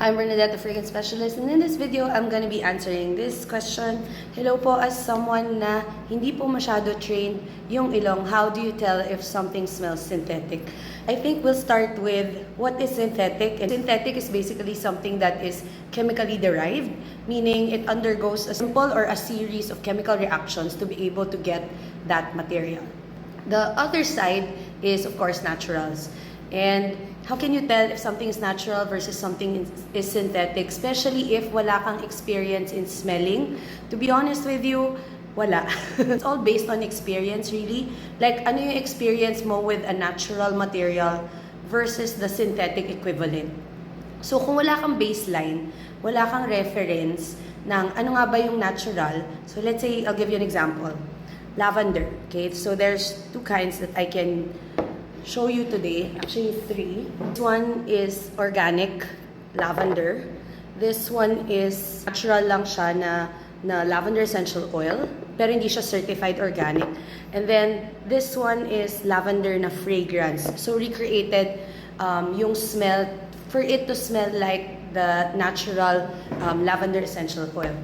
I'm Bernadette, the Fragrance Specialist, and in this video, I'm gonna be answering this question. Hello po, as someone na hindi po masyado trained yung ilong, how do you tell if something smells synthetic? I think we'll start with what is synthetic. And synthetic is basically something that is chemically derived, meaning it undergoes a simple or a series of chemical reactions to be able to get that material. The other side is, of course, naturals. And how can you tell if something is natural versus something is synthetic, especially if wala kang experience in smelling? To be honest with you, wala. It's all based on experience, really. Like, ano yung experience mo with a natural material versus the synthetic equivalent? So, kung wala kang baseline, wala kang reference ng ano nga ba yung natural. So, let's say, I'll give you an example. Lavender, okay? So, there's two kinds that I can show you today, actually three. This one is organic lavender. This one is natural lang siya na lavender essential oil, pero hindi siya certified organic. And then this one is lavender na fragrance. So recreated yung smell, for it to smell like the natural lavender essential oil.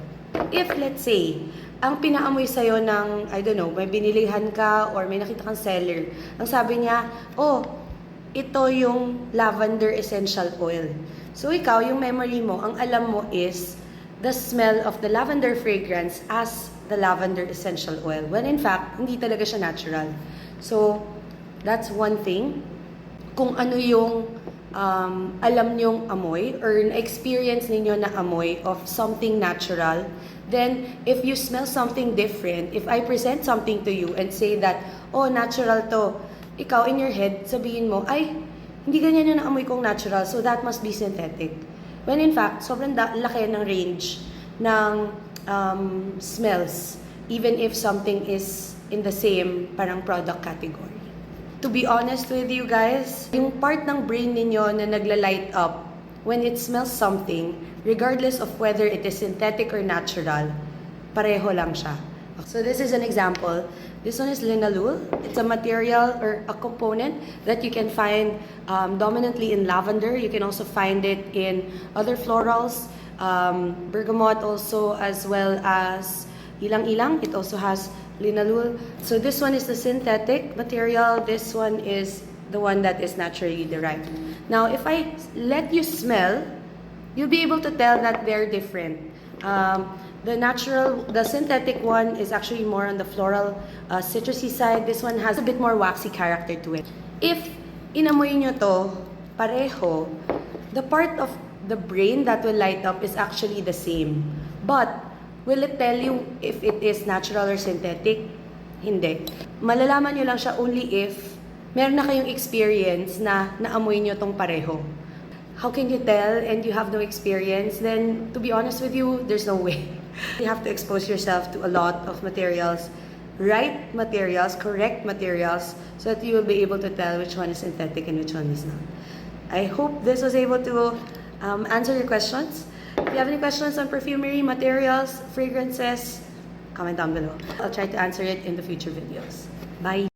If let's say, ang pinaamoy sa'yo ng, I don't know, may binilihan ka or may nakita kang seller, ang sabi niya, oh, ito yung lavender essential oil. So ikaw, yung memory mo, ang alam mo is the smell of the lavender fragrance as the lavender essential oil. When in fact, hindi talaga siya natural. So, that's one thing. Kung ano yung alam nyong amoy or experience ninyo na amoy of something natural, then if you smell something different, if I present something to you and say that, oh, natural to, ikaw in your head, sabihin mo, ay, hindi ganyan yung naamoy kong natural, so that must be synthetic. When in fact, sobrang laki ng range ng smells, even if something is in the same parang product category. To be honest with you guys, yung part ng brain ninyo na nagla-light up when it smells something, regardless of whether it is synthetic or natural, pareho lang siya. So this is an example. This one is linalool. It's a material or a component that you can find dominantly in lavender. You can also find it in other florals, bergamot also, as well as ilang-ilang. It also has linalool. So this one is the synthetic material. This one is the one that is naturally derived. Now, if I let you smell, you'll be able to tell that they're different. The synthetic one is actually more on the floral, citrusy side. This one has a bit more waxy character to it. If inamoy nyo to, pareho, the part of the brain that will light up is actually the same. But, will it tell you if it is natural or synthetic? Hindi. Malalaman nyo lang siya only if meron na kayong experience na naamoy nyo tong pareho. How can you tell and you have no experience? Then, to be honest with you, there's no way. You have to expose yourself to a lot of materials, right materials, correct materials, so that you will be able to tell which one is synthetic and which one is not. I hope this was able to answer your questions. If you have any questions on perfumery, materials, fragrances, comment down below. I'll try to answer it in the future videos. Bye!